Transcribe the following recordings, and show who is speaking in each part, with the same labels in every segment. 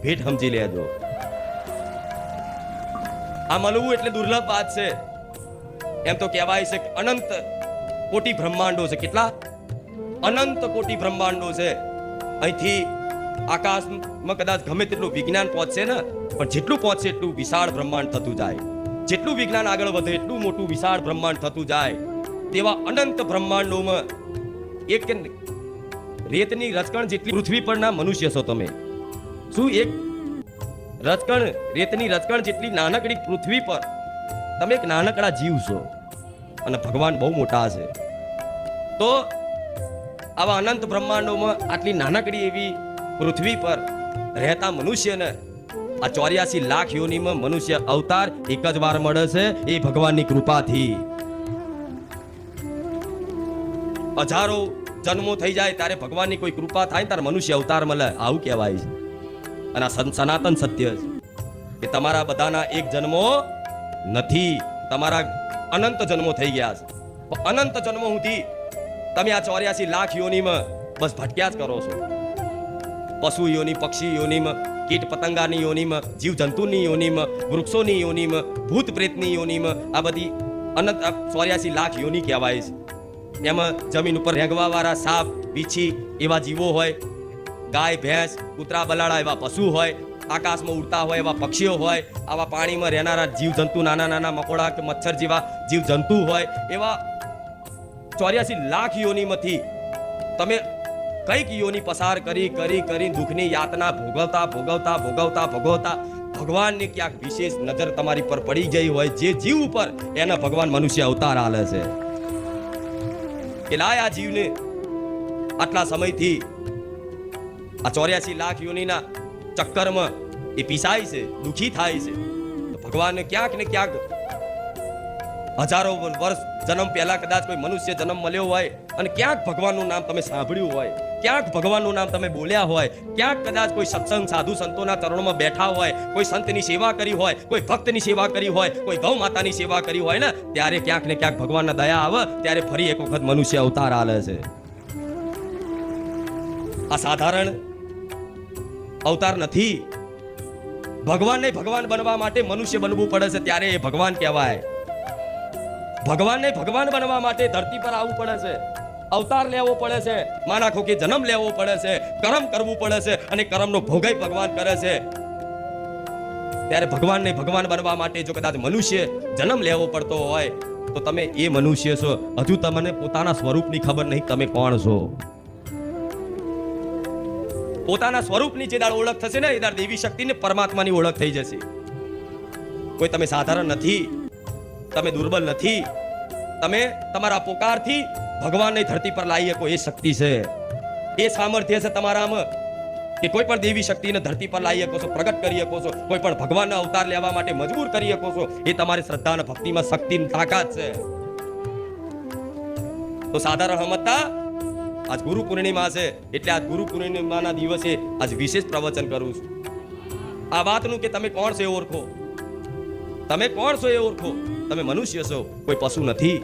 Speaker 1: ભેટ સમજી લેજો. આ મળવું એટલે દુર્લભ વાત છે. એમ તો કહેવાય છે કે અનંત કોટી બ્રહ્માંડો છે. કેટલા? અનંત કોટી બ્રહ્માંડો છે. અહીંથી આકાશમાં કદાચ ગમે તેટલું વિજ્ઞાન પહોંચશે ને, પણ જેટલું પહોંચશે એટલું વિશાળ બ્રહ્માંડ થતું જાય. જેટલું વિજ્ઞાન આગળ વધે એટલું મોટું વિશાળ બ્રહ્માંડ થતું જાય. તેવા અનંત બ્રહ્માંડોમાં એક રેતની રચકણ જેટલી પૃથ્વી પરના મનુષ્ય છો તમે. શું એક રચકણ, રેતની રચકણ જેટલી નાનકડી પૃથ્વી પર તમે એક નાનકડા જીવ છો અને ભગવાન બહુ મોટા છે. તો આવા અનંત બ્રહ્માંડોમાં આટલી નાનકડી એવી પૃથ્વી પર રહેતા મનુષ્યને આ 84 લાખ યોનિમાં મનુષ્ય અવતાર એક જ વાર મળે છે, એ ભગવાનની કૃપાથી. હજારો જન્મો થઈ જાય ત્યારે ભગવાનની કોઈ કૃપા થાય ત્યારે મનુષ્ય અવતાર મળે, આવું કહેવાય છે. અને આ સનાતન સત્ય છે કે તમારા બધાના એક જન્મો નથી, તમારા અનંત જન્મો થઈ ગયા છે. અનંત જન્મો સુધી તમે આ 84 લાખ યોનિમાં બસ ભટક્યા જ કરો છો. પશુ યોની, પક્ષી યોનીમાં, કીટ પતંગાની યોનીમાં, જીવ જંતુની યોનીમાં, વૃક્ષોની યોનીમાં, ભૂત પ્રેતની યોનીમાં, આ બધી અનંત 84 લાખ યોની કહેવાય છે. એમાં જમીન ઉપર રેંગવા વાળા સાપ, વીછી એવા જીવો હોય, ગાય, ભેંસ, કૂતરા, બલાડા એવા પશુ હોય, આકાશમાં ઉડતા હોય એવા પક્ષીઓ હોય, આવા પાણીમાં રહેનારા જીવ જંતુ, નાના નાના મકોડા કે મચ્છર જેવા જીવ જંતુ હોય, એવા 84 લાખ યોનીમાંથી તમે કઈક યોની પસાર કરી કરી કરી દુઃખની યાતના ભોગવતા ભગવાનની ક્યાંક વિશેષ નજર તમારી પર પડી ગઈ હોય, જે જીવ ઉપર એના ભગવાન મનુષ્ય અવતાર આલે છે કે લાય આ જીવને આટલા સમયથી આ 84 લાખ યોનીના ચક્કરમાં એ પીસાય છે, દુખી થાય છે. તો ભગવાનને ક્યાંક ને ક્યાંક હજારો વર્ષ જન્મ પહેલા કદાચ કોઈ મનુષ્ય જન્મ મળ્યો હોય અને ક્યાંક ભગવાનનું નામ તમે સાંભળ્યું હોય, ક્યાંક ભગવાનનું નામ તમે બોલ્યા હોય, ક્યાંક કદાચ કોઈ સત્સંગ સાધુ સંતોના ચરણોમાં બેઠા હોય, કોઈ સંતની સેવા કરી હોય, કોઈ ભક્તની સેવા કરી હોય, કોઈ ગૌ માતાની સેવા કરી હોય ને, ત્યારે ક્યાંક ને ક્યાંક ભગવાનના દયા આવે, ત્યારે ફરી એક વખત મનુષ્ય અવતાર આલે છે. આ સાધારણ અવતાર નથી. ભગવાનને ભગવાન બનવા માટે મનુષ્ય બનવું પડે છે, ત્યારે એ ભગવાન કહેવાય. ભગવાનને ભગવાન બનવા માટે ધરતી પર આવવું પડે છે, અવતાર લેવો પડે છે, માના ખોકે જન્મ લેવો પડે છે, કર્મ કરવું પડે છે, અને કર્મનો ભોગય ભગવાન કરે છે. ત્યારે ભગવાનને ભગવાન બનવા માટે જો કદાચ મનુષ્ય જન્મ લેવો પડતો હોય તો તમે એ મનુષ્ય છો, હજુ તમને પોતાના સ્વરૂપની ખબર નહીં તમે કોણ છો. પોતાના સ્વરૂપની જે દાળ ઓળખ થશે ને, એ દાળ દેવી શક્તિને પરમાત્માની ઓળખ થઈ જશે. કોઈ તમે સાધારણ નથી, તમે દુર્બલ નથી, તમે તમારા પોકારથી ભગવાનને ધરતી પર લાવી શકો, એ શક્તિ છે, એ સામર્થ્ય છે તમારામાં કે કોઈ પણ દેવી શક્તિને ધરતી પર લાવી શકો છો, પ્રગટ કરી શકો છો, કોઈ પણ ભગવાનના અવતાર લેવા માટે મજબૂર કરી શકો છો. એ તમારી શ્રદ્ધા અને ભક્તિમાં શક્તિની તાકાત છે. તો સાધારણ સમજતા આજ ગુરુ પૂર્ણિમા છે, એટલે આજ ગુરુ પૂર્ણિમાના દિવસે આજ વિશેષ પ્રવચન કરું છું. આ વાતનું કે તમે કોણ છો એ ઓળખો, તમે કોણ છો એ ઓળખો. તમે મનુષ્ય છો, કોઈ પશુ નથી.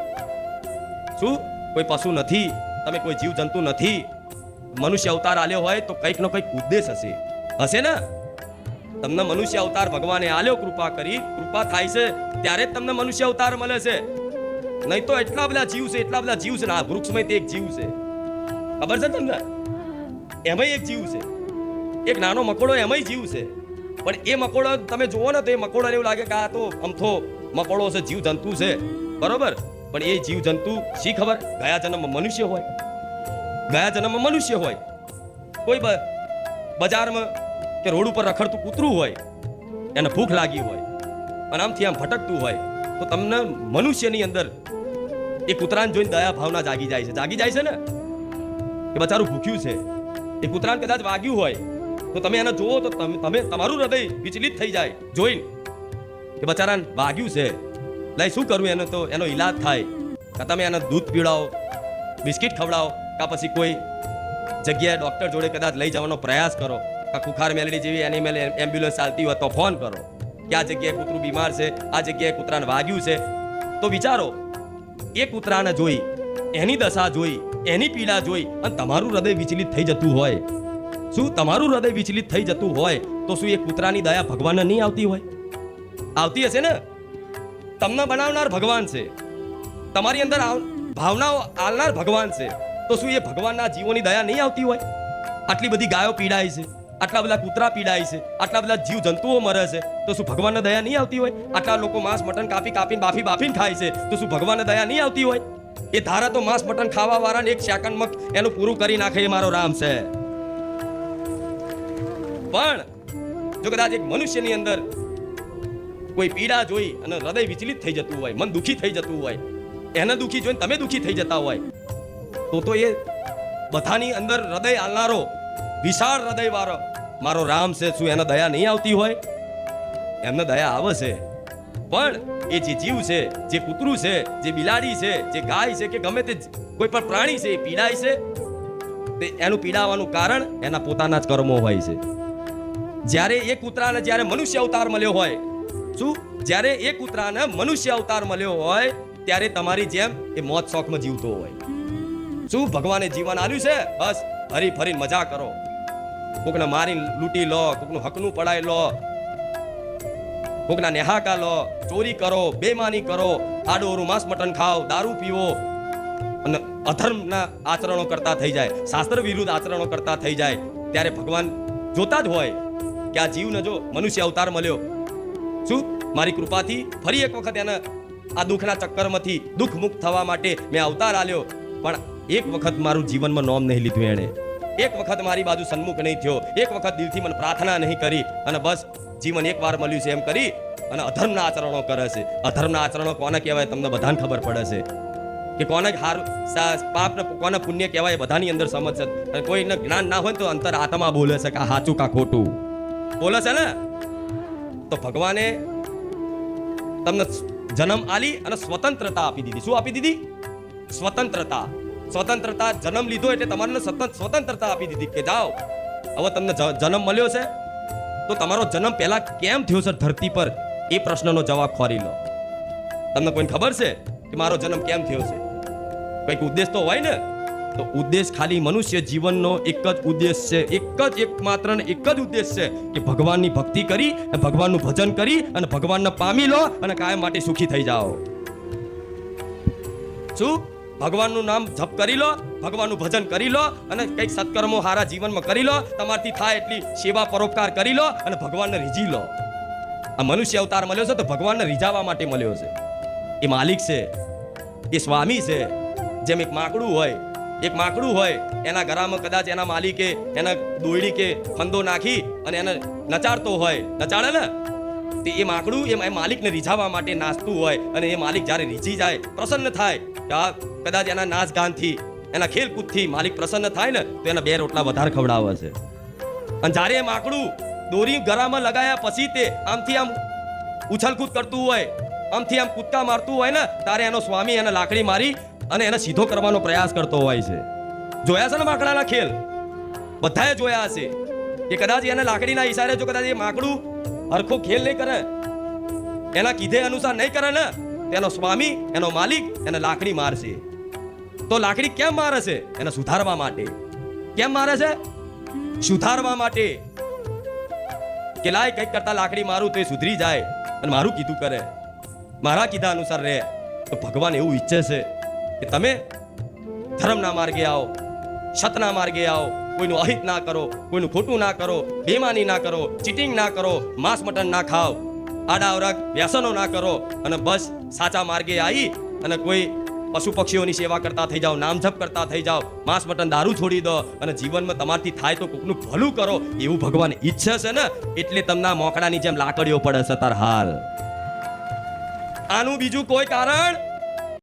Speaker 1: શું? કોઈ પશુ નથી, તમે કોઈ જીવ જંતુ નથી. મનુષ્ય અવતાર આલ્યો હોય તો કંઈક નો કંઈક ઉદ્દેશ હશે ને. તમને મનુષ્ય અવતાર ભગવાને આલ્યો, કૃપા કરી, કૃપા થાય છે ત્યારે જ તમને મનુષ્ય અવતાર મળે છે. નહીં તો એટલા બધા જીવ છે, એટલા બધા જીવ છે ને. આ વૃક્ષમાં તે એક જીવ છે, ખબર છે તમને? એમાંય એક જીવ છે, એક નાનો મકોડો એમાંય જીવ છે. પણ એ મકોડો તમે જુઓ ને તો એ મકોડોને એવું લાગે કે આ તો અમથો મકોડો છે, જીવ જંતુ છે, બરોબર. પણ એ જીવ જંતુ શી ખબર ગયા જન્મમાં મનુષ્ય હોય, ગયા જન્મમાં મનુષ્ય હોય. કોઈ બજારમાં કે રોડ ઉપર રખડતું કૂતરું હોય, એને ભૂખ લાગી હોય અને આમથી આમ ભટકતું હોય, તો તમને મનુષ્યની અંદર એ કૂતરાને જોઈને દયા ભાવના જાગી જાય છે. જાગી જાય છે ને કે બચારું ભૂખ્યું છે. એ કૂતરાને કદાચ વાગ્યું હોય તો તમે એને જુઓ તો તમે તમારું હૃદય વિચલિત થઈ જાય જોઈને કે બચારાને વાગ્યું છે, લઈ શું કરવું એને, તો એનો ઈલાજ થાય. કે તમે એને દૂધ પીવડાવો, બિસ્કિટ ખવડાવો, કાં પછી કોઈ જગ્યાએ ડોક્ટર જોડે કદાચ લઈ જવાનો પ્રયાસ કરો, કાં ખુખાર મેલડી જેવી એનિમલ એમ્બ્યુલન્સ ચાલતી હોય તો ફોન કરો કે આ જગ્યાએ કૂતરું બીમાર છે, આ જગ્યાએ કૂતરાને વાગ્યું છે. તો વિચારો, એ કૂતરાને જોઈ, એની દશા જોઈ, એની પીડા જોઈ અને તમારું હૃદય વિચલિત થઈ જતું હોય, શું તમારું હૃદય વિચલિત થઈ જતું હોય તો શું એ કૂતરાની દયા ભગવાનને નહીં આવતી હોય? આવતી હશે ને. તમને બનાવનાર ભગવાન છે, તમારી અંદર ભાવનાઓ આલનાર ભગવાન છે, તો શું એ ભગવાનના જીવોની દયા નહીં આવતી હોય? આટલી બધી ગાયો પીડાય છે, આટલા બધા કૂતરા પીડાય છે, આટલા બધા જીવ જંતુઓ મરે છે, તો શું ભગવાનને દયા નહીં આવતી હોય? આટલા લોકો માંસ મટન કાપીને બાફીને ખાય છે, તો શું ભગવાનને દયા નહીં આવતી હોય? એ ધારા તો માંસ મટન ખાવા વાળાને એક સેકન્ડમાં એનું પૂરું કરી નાખે, એ મારો રામ છે. પણ જો કદાચ એક મનુષ્યની અંદર કોઈ પીડા જોઈ અને હૃદય વિચલિત થઈ જતું હોય, મન દુખી થઈ જતું હોય, એને દુખી જોઈને તમે દુખી થઈ જતા હોય, તો એ બધાની અંદર હૃદય આલનારો વિશાળ હૃદય વાળો મારો રામ છે, શું એને દયા નહીં આવતી હોય? એમને દયા આવે છે. પણ એ જે જીવ છે, જે કૂતરું છે, જે બિલાડી છે, જે ગાય છે, કે ગમે તે કોઈ પણ પ્રાણી છે, એ પીડાય છે, તે એનું પીડાવાનું કારણ એના પોતાના જ કર્મો હોય છે. જ્યારે એ કૂતરાને જ્યારે મનુષ્ય અવતાર મળ્યો હોય, શું જ્યારે એ કૂતરાને મનુષ્ય અવતાર મળ્યો હોય, ત્યારે તમારી જેમ એ મોત શોખમાં જીવતો હોય. શું ભગવાને જીવન આલ્યું છે? બસ હરી ફરીને મજા કરો, કોકને મારીને લૂંટી લો, કોકનું હકનું પડાઈ લો, કોકના નેહાકા લો, ચોરી કરો, બેમાની કરો, આડોરું માંસ મટન ખાઓ, દારૂ પીવો અને અધર્મના આચરણો કરતા થઈ જાય, શાસ્ત્ર વિરુદ્ધ આચરણો કરતા થઈ જાય, ત્યારે ભગવાન જોતા જ હોય કે આ જીવને જો મનુષ્ય અવતાર મળ્યો, શું મારી કૃપાથી ફરી એક વખત એને આ દુઃખના ચક્કરમાંથી દુઃખ મુક્ત થવા માટે મેં અવતાર આલ્યો, પણ એક વખત મારું જીવનમાં નોમ નહીં લીધું એણે, એક વખત મારી બાજુ સન્મુખ નહીં થયો, એક વખત દિલથી મને પ્રાર્થના નહીં કરી, અને બસ જીવન એક વાર મળ્યું છે એમ કરી અને અધર્મના આચરણો કરે છે. અધર્મના આચરણો કોને કહેવાય તમને બધાને ખબર પડે છે કે કોને પાપ ને કોને પુણ્ય કહેવાય, બધાની અંદર સમજ છે. અને કોઈને જ્ઞાન ના હોય તો અંતર આત્મા બોલે છે કે આ સાચું કા ખોટું બોલે છે ને. તો ભગવાને તમને જન્મ આલી અને સ્વતંત્રતા આપી દીધી. શું આપી દીધી? સ્વતંત્રતા. સ્વતંત્રતા જન્મ લીધો એટલે તમારે સ્વતંત્રતા આપી દીધી કે જાઓ, હવે તમને જન્મ મળ્યો છે તો તમારો જન્મ પહેલા કેમ થયો છે ધરતી પર, એ પ્રશ્નનો જવાબ ખોરી લો. તમને કોઈને ખબર છે કે મારો જન્મ કેમ થયો છે? કંઈક ઉદ્દેશ તો હોય ને. તો ઉદ્દેશ ખાલી મનુષ્ય જીવનનો એક જ ઉદ્દેશ છે, એકમાત્ર ને એક જ ઉદ્દેશ છે કે ભગવાનની ભક્તિ કરી, ભગવાનનું ભજન કરી અને ભગવાનને પામી લો અને કાયમ માટે સુખી થઈ જાઓ. શું? ભગવાનનું નામ જપ કરી લો, ભગવાનનું ભજન કરી લો અને કંઈક સત્કર્મો સારા જીવનમાં કરી લો, તમારથી થાય એટલી સેવા પરોપકાર કરી લો અને ભગવાનને રીઝી લો. આ મનુષ્ય અવતાર મળ્યો છે તો ભગવાનને રીઝાવા માટે મળ્યો છે. એ માલિક છે, એ સ્વામી છે. જેમ એક માકડું હોય એના ઘરમાં કદાચ એના માલિકે એના દોયડી કે ફંદો નાખી અને એને નચાડતો હોય, નચાડે ને, તે એ માકડું એ માલિકને રીઝાવા માટે નાચતું હોય, અને એ માલિક જ્યારે રીઝી જાય, પ્રસન્ન થાય, કદાચ એના નાચ ગાનથી, એના ખેલકૂદથી માલિક પ્રસન્ન થાય ને, તો એના 2 રોટલા વધારે ખવડાવે છે. અને જ્યારે એ માકડું દોરી ગળામાં લગાયા પછી તે આમથી આમ ઉછલકૂદ કરતું હોય, આમથી આમ કૂદકા મારતું હોય ને, ત્યારે એનો સ્વામી એને લાકડી મારી અને એને સીધો કરવાનો પ્રયાસ કરતો હોય છે. જોયા છે ને માકડાના ખેલ? બધાએ જોયા હશે કે કદાચ એને લાકડીના ઈશારે જો કદાચ એ માકડું હરખો ખેલ નહીં કરે, એના કીધે અનુસાર નહીં કરે ને, તેનો સ્વામી, એનો માલિક એને લાકડી મારશે. તો લાકડી કેમ મારે છે? એને સુધારવા માટે. કેમ મારે છે? સુધારવા માટે. કે લાય કંઈક કરતા લાકડી મારું તો એ સુધરી જાય અને મારું કીધું કરે, મારા કીધા અનુસાર રહે. તો ભગવાન એવું ઈચ્છે છે કે તમે ધર્મના માર્ગે આવો, સતના માર્ગે આવો, કોઈનું અહિત ના કરો, કોઈનું ખોટું ના કરો, બેમાની ના કરો, ચીટિંગ ના કરો, માંસ મટન ના ખાઓ, આડાઅવળા વ્યસનો ના કરો, અને બસ સાચા માર્ગે આવી અને કોઈ પશુ પક્ષીઓની સેવા કરતા થઈ જાઓ, નામ જપ કરતા થઈ જાઓ, માંસ મટન દારૂ છોડી દો અને જીવનમાં તમારથી થાય તો કોકનું ભલું કરો, એવું ભગવાન ઈચ્છે છે ને. એટલે તમને મોકડાની જેમ લાકડીઓ પડે છે તાર હાલ. આનું બીજું કોઈ કારણ